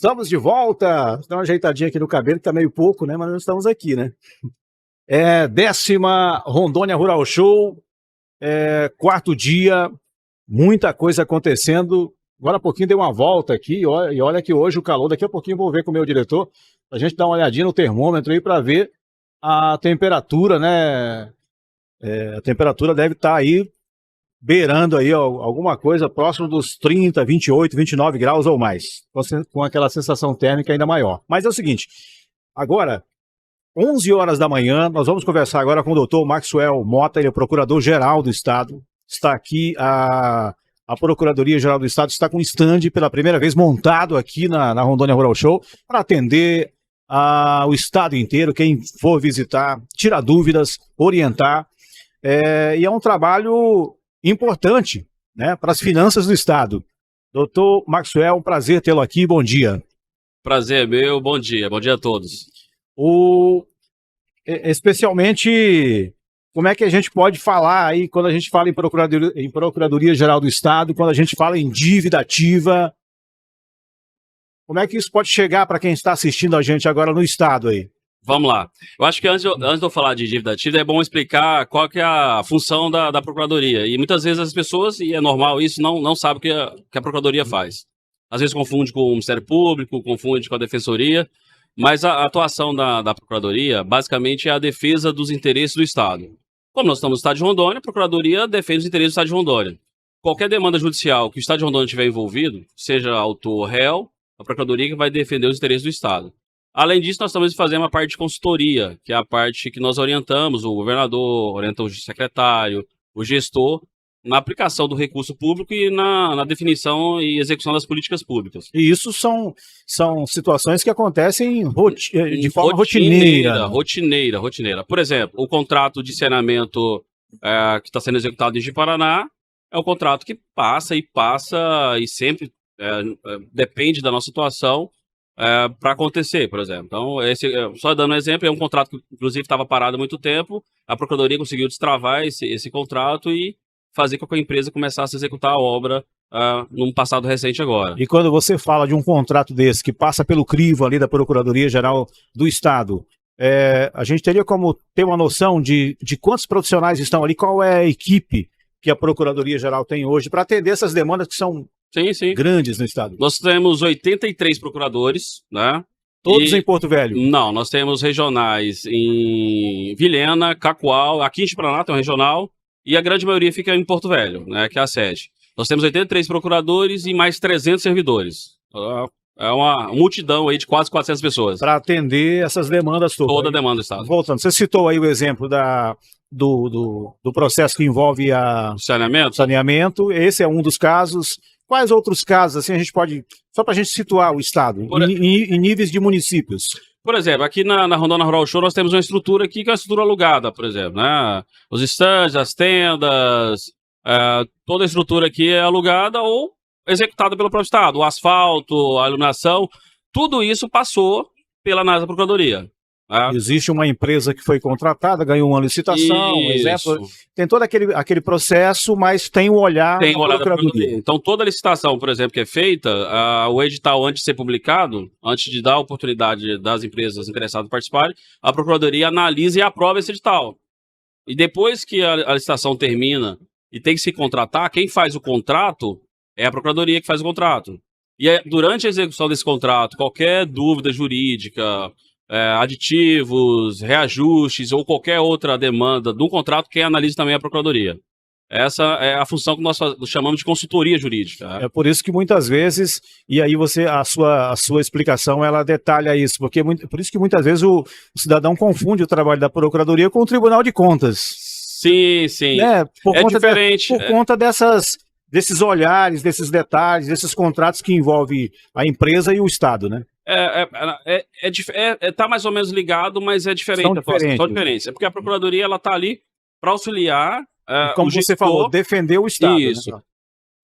Estamos de volta. Dá uma ajeitadinha aqui no cabelo, que tá meio pouco, né? Mas nós estamos aqui, né? É 10ª Rondônia Rural Show, quarto dia, muita coisa acontecendo. Agora há pouquinho dei uma volta aqui, e olha que hoje o calor, daqui a pouquinho eu vou ver com o meu diretor, a gente dar uma olhadinha no termômetro aí para ver a temperatura, né? A temperatura deve estar aí beirando aí alguma coisa próximo dos 30, 28, 29 graus ou mais, com aquela sensação térmica ainda maior. Mas é o seguinte, agora, 11 horas da manhã, nós vamos conversar agora com o doutor Maxwell Mota, ele é o procurador-geral do Estado, está aqui, a Procuradoria-Geral do Estado está com um stand pela primeira vez montado aqui na Rondônia Rural Show para atender o Estado inteiro, quem for visitar, tirar dúvidas, orientar, e é um trabalho importante, né, para as finanças do Estado. Doutor Maxwell, um prazer tê-lo aqui, bom dia. Prazer é meu, bom dia a todos. Especialmente, como é que a gente pode falar aí, quando a gente fala em Procuradoria-Geral do Estado, quando a gente fala em dívida ativa, como é que isso pode chegar para quem está assistindo a gente agora no Estado aí? Vamos lá. Eu acho que antes de eu falar de dívida ativa, é bom explicar qual que é a função da Procuradoria. E muitas vezes as pessoas, e é normal isso, não sabem o que a Procuradoria faz. Às vezes confunde com o Ministério Público, confunde com a Defensoria, mas a atuação da Procuradoria, basicamente, é a defesa dos interesses do Estado. Como nós estamos no Estado de Rondônia, a Procuradoria defende os interesses do Estado de Rondônia. Qualquer demanda judicial que o Estado de Rondônia tiver envolvido, seja autor ou réu, a Procuradoria que vai defender os interesses do Estado. Além disso, nós também fazemos uma parte de consultoria, que é a parte que nós orientamos o governador, orienta o secretário, o gestor, na aplicação do recurso público e na definição e execução das políticas públicas. E isso são situações que acontecem de forma rotineira. Rotineira. Por exemplo, o contrato de saneamento que está sendo executado em Ji-Paraná é um contrato que passa e sempre depende da nossa situação para acontecer, por exemplo. Então, só dando um exemplo, é um contrato que, inclusive, estava parado há muito tempo, a Procuradoria conseguiu destravar esse contrato e fazer com que a empresa começasse a executar a obra num passado recente agora. E quando você fala de um contrato desse, que passa pelo crivo ali da Procuradoria-Geral do Estado, a gente teria como ter uma noção de quantos profissionais estão ali, qual é a equipe que a Procuradoria-Geral tem hoje para atender essas demandas que são grandes no Estado? Nós temos 83 procuradores, né? Todos em Porto Velho? Não, nós temos regionais em Vilhena, Cacoal, aqui em Ji-Paraná tem um regional, e a grande maioria fica em Porto Velho, né, que é a sede. Nós temos 83 procuradores e mais 300 servidores. É uma multidão aí de quase 400 pessoas. Para atender essas demandas todas. Toda a demanda do Estado. Voltando, você citou aí o exemplo do processo que envolve saneamento. Esse é um dos casos. Quais outros casos, assim, a gente pode, só para a gente situar o Estado, em níveis de municípios? Por exemplo, aqui na Rondônia Rural Show nós temos uma estrutura aqui que é uma estrutura alugada, por exemplo, né? Os estandes, as tendas, toda a estrutura aqui é alugada ou executada pelo próprio Estado. O asfalto, a iluminação, tudo isso passou pela NASA Procuradoria. Existe uma empresa que foi contratada, ganhou uma licitação, um exemplo. Tem todo aquele processo, mas tem o olhar da Procuradoria. Então, toda licitação, por exemplo, que é feita, o edital, antes de ser publicado, antes de dar a oportunidade das empresas interessadas participarem, a Procuradoria analisa e aprova esse edital. E depois que a licitação termina e tem que se contratar, quem faz o contrato é a Procuradoria que faz o contrato. E durante a execução desse contrato, qualquer dúvida jurídica, aditivos, reajustes ou qualquer outra demanda do contrato, quem analisa também é a Procuradoria. Essa é a função que nós chamamos de consultoria jurídica. É por isso que muitas vezes, e aí a sua explicação, ela detalha isso, porque por isso que muitas vezes o cidadão confunde o trabalho da Procuradoria com o Tribunal de Contas. Sim. Por diferente. Por conta desses olhares, desses detalhes, desses contratos que envolvem a empresa e o Estado, né? Tá mais ou menos ligado, mas é diferente. São diferentes. É porque a Procuradoria ela tá ali para auxiliar como você falou, defender o Estado. Isso. Né?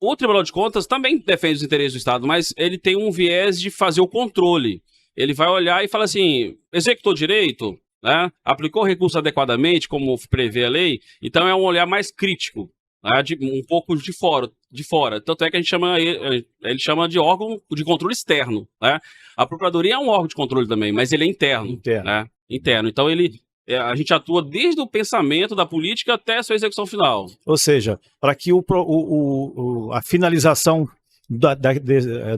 O Tribunal de Contas também defende os interesses do Estado, mas ele tem um viés de fazer o controle. Ele vai olhar e fala assim, executou direito, né? Aplicou o recurso adequadamente, como prevê a lei, então é um olhar mais crítico. né, um pouco de fora. Tanto é que a gente chama ele chama de órgão de controle externo, né? A Procuradoria é um órgão de controle também, mas ele é interno, né? Interno. Então a gente atua desde o pensamento da política até a sua execução final. Ou seja, para que a finalização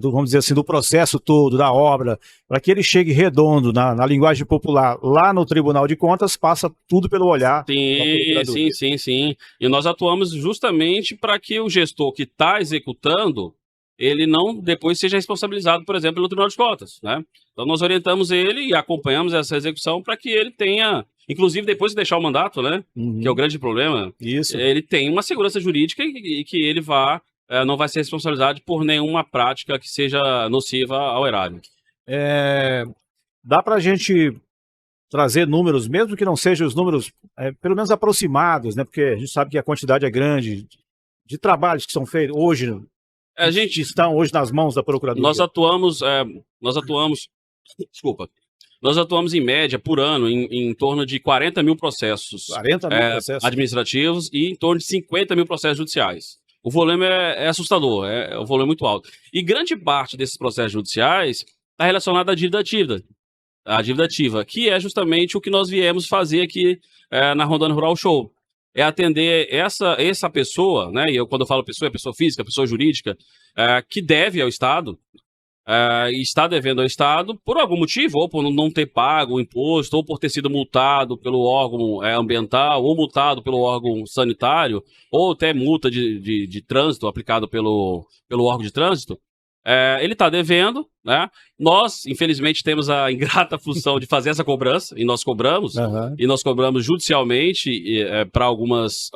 vamos dizer assim, do processo todo, da obra, para que ele chegue redondo na linguagem popular lá no Tribunal de Contas, passa tudo pelo olhar da Procuradoria. Sim. E nós atuamos justamente para que o gestor que está executando, ele não depois seja responsabilizado, por exemplo, pelo Tribunal de Contas, né? Então nós orientamos ele e acompanhamos essa execução para que ele tenha, inclusive depois de deixar o mandato, né? Que é o grande problema. Isso. Ele tem uma segurança jurídica e que ele não vai ser responsabilizado por nenhuma prática que seja nociva ao erário. Dá para a gente trazer números, mesmo que não sejam os números, pelo menos aproximados, né? Porque a gente sabe que a quantidade é grande de trabalhos que são feitos hoje, estão hoje nas mãos da Procuradoria. Nós atuamos em média por ano em torno de 40 mil processos, 40 mil processos administrativos e em torno de 50 mil processos judiciais. O volume é assustador, o volume é muito alto. E grande parte desses processos judiciais está relacionada à dívida ativa, que é justamente o que nós viemos fazer aqui na Rondônia Rural Show. É atender essa pessoa, né? E quando eu falo pessoa, é pessoa física, pessoa jurídica, que deve ao Estado, e está devendo ao Estado por algum motivo, ou por não ter pago o imposto, ou por ter sido multado pelo órgão ambiental, ou multado pelo órgão sanitário, ou até multa de trânsito aplicado pelo órgão de trânsito. Ele está devendo, né? Nós, infelizmente, temos a ingrata função de fazer essa cobrança, e nós cobramos, e nós cobramos judicialmente para alguns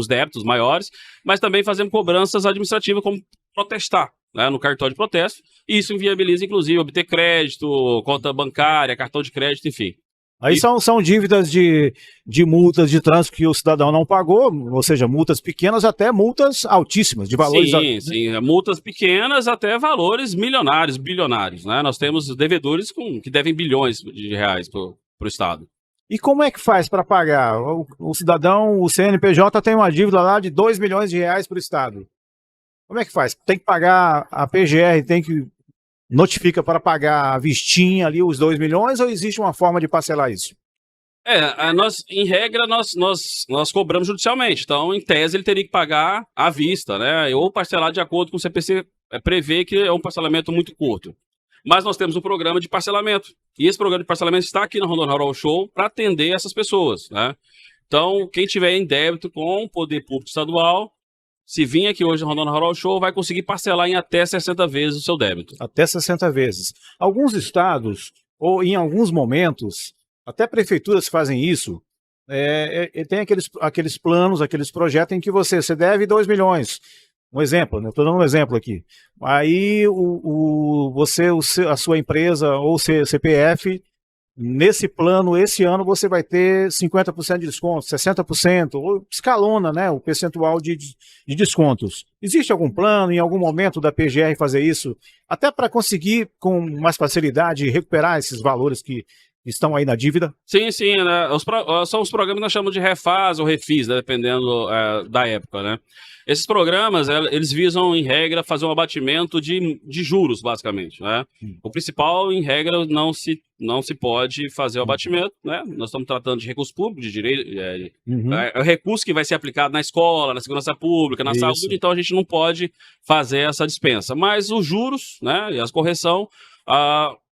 débitos maiores, mas também fazemos cobranças administrativas, como protestar, né, no cartório de protesto, e isso inviabiliza, inclusive, obter crédito, conta bancária, cartão de crédito, enfim. Aí são dívidas de multas de trânsito que o cidadão não pagou, ou seja, multas pequenas até multas altíssimas, de valores... Sim, multas pequenas até valores milionários, bilionários, né? Nós temos devedores que devem bilhões de reais para o Estado. E como é que faz para pagar? O cidadão, o CNPJ tem uma dívida lá de 2 milhões de reais para o Estado. Como é que faz? Tem que pagar a PGR, notifica para pagar à vistinha ali os 2 milhões, ou existe uma forma de parcelar isso? Em regra, nós cobramos judicialmente. Então, em tese, ele teria que pagar à vista, né? Ou parcelar de acordo com o CPC, prevê que é um parcelamento muito curto. Mas nós temos um programa de parcelamento. E esse programa de parcelamento está aqui na Rondônia Rural Show para atender essas pessoas, né? Então, quem tiver em débito com o Poder Público Estadual, se vir aqui hoje no Rondônia Rural Show, vai conseguir parcelar em até 60 vezes o seu débito. Até 60 vezes. Alguns estados, ou em alguns momentos, até prefeituras fazem isso, tem aqueles planos, aqueles projetos em que você deve 2 milhões. Um exemplo, né? Estou dando um exemplo aqui. Aí a sua empresa ou CPF, nesse plano, esse ano você vai ter 50% de desconto, 60%, ou escalona, né, o percentual de descontos. Existe algum plano, em algum momento, da PGR fazer isso, até para conseguir, com mais facilidade, recuperar esses valores que estão aí na dívida? Sim, né? São os programas que nós chamamos de Refaz ou Refis, né, dependendo da época, né? Esses programas, eles visam, em regra, fazer um abatimento de juros, basicamente, né? O principal, em regra, não se pode fazer o abatimento, né? Nós estamos tratando de recurso público, de direito, é o recurso que vai ser aplicado na escola, na segurança pública, na saúde, então a gente não pode fazer essa dispensa. Mas os juros, né, e as correção,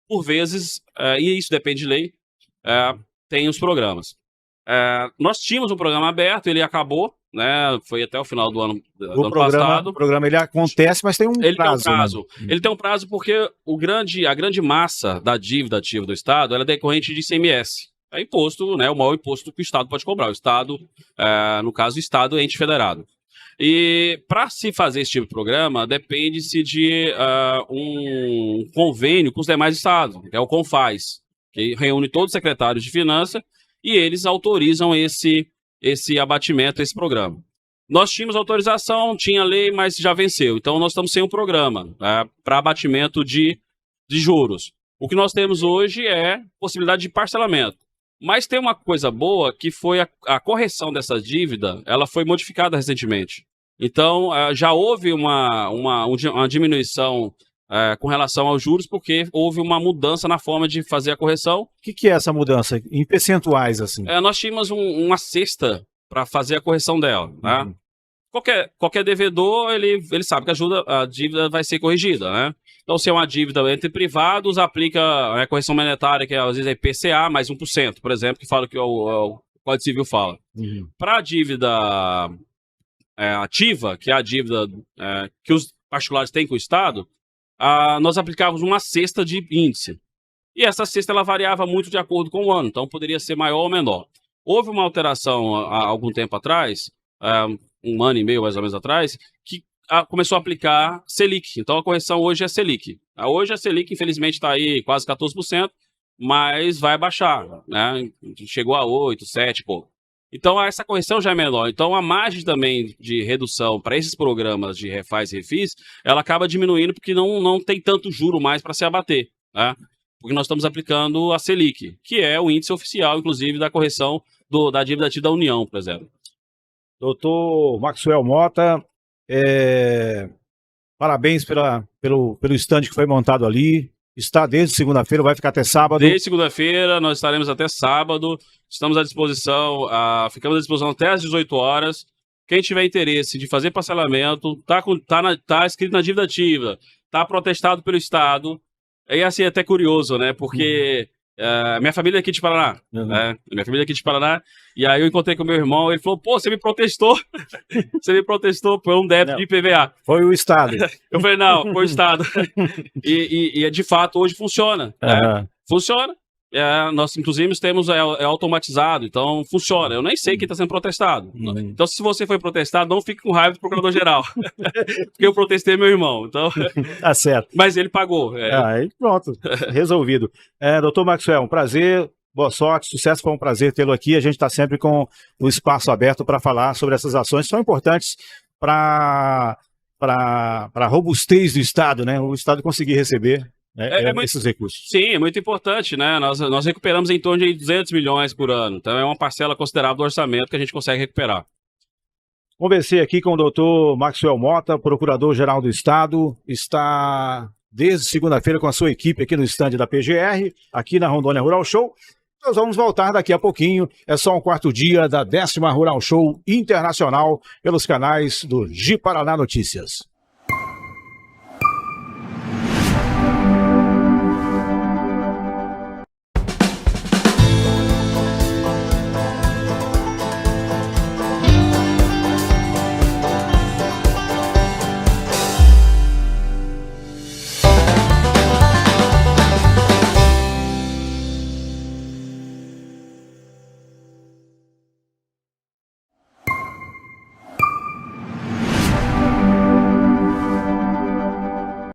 por vezes, e isso depende de lei, tem os programas. Nós tínhamos um programa aberto, ele acabou, né? Foi até o final do ano passado. O programa ele acontece, mas tem um prazo. Tem um prazo. Né? Ele tem um prazo porque a grande massa da dívida ativa do Estado ela é decorrente de ICMS. É imposto, né? O maior imposto que o Estado pode cobrar. O Estado, no caso, o Estado é ente federado. E para se fazer esse tipo de programa, depende-se de um convênio com os demais estados, que é o CONFAS, que reúne todos os secretários de finanças e eles autorizam esse abatimento, esse programa. Nós tínhamos autorização, tinha lei, mas já venceu. Então, nós estamos sem um programa para abatimento de juros. O que nós temos hoje é possibilidade de parcelamento. Mas tem uma coisa boa que foi a correção dessa dívida, ela foi modificada recentemente. Então, já houve uma diminuição com relação aos juros, porque houve uma mudança na forma de fazer a correção. O que é essa mudança? Em percentuais, assim? Nós tínhamos uma cesta para fazer a correção dela, né? Uhum. Qualquer devedor, ele sabe que a dívida vai ser corrigida, né? Então, se é uma dívida entre privados, aplica a correção monetária, que às vezes é IPCA mais 1%, por exemplo, que fala que o Código Civil fala. Uhum. Para a dívida ativa, que é a dívida que os particulares têm com o Estado, nós aplicávamos uma cesta de índice. E essa cesta ela variava muito de acordo com o ano, então poderia ser maior ou menor. Houve uma alteração há algum tempo atrás, um ano e meio mais ou menos atrás, que começou a aplicar Selic. Então a correção hoje é Selic. Hoje a Selic, infelizmente, está aí quase 14%, mas vai baixar, né? Chegou a 8%, 7%, pouco. Então essa correção já é menor. Então a margem também de redução para esses programas de refaz e refis, ela acaba diminuindo porque não tem tanto juro mais para se abater, né? Porque nós estamos aplicando a Selic, que é o índice oficial, inclusive, da correção da dívida ativa da União, por exemplo. Doutor Maxwell Mota, parabéns pelo stand que foi montado ali. Está desde segunda-feira, vai ficar até sábado. Desde segunda-feira, nós estaremos até sábado. Estamos à disposição, ficamos à disposição até às 18 horas. Quem tiver interesse de fazer parcelamento, tá escrito na dívida ativa, tá protestado pelo Estado. E assim, é até curioso, né? Porque minha família é aqui de Paraná. Minha família é aqui de Paraná. E aí eu encontrei com meu irmão, ele falou, pô, você me protestou. Você me protestou por um débito de IPVA. Foi o Estado. Eu falei, não, foi o Estado. e de fato, hoje funciona. Né? Funciona. Nós, inclusive, temos automatizado, então funciona. Eu nem sei quem está sendo protestado. Então, se você foi protestado, não fique com raiva do procurador-geral. Porque eu protestei meu irmão. Então... Tá certo. Mas ele pagou. Aí pronto, resolvido. Doutor Maxwell, um prazer, boa sorte, sucesso, foi um prazer tê-lo aqui. A gente está sempre com o espaço aberto para falar sobre essas ações que são importantes para a robustez do Estado, né? O Estado conseguir receber esses recursos. Sim, é muito importante, né? Nós recuperamos em torno de 200 milhões por ano. Então é uma parcela considerável do orçamento que a gente consegue recuperar. Conversei aqui com o doutor Maxwell Mota, procurador-geral do Estado. Está desde segunda-feira com a sua equipe aqui no stand da PGR, aqui na Rondônia Rural Show. Nós vamos voltar daqui a pouquinho. É só um quarto dia da 10ª Rural Show Internacional pelos canais do Ji Paraná Notícias.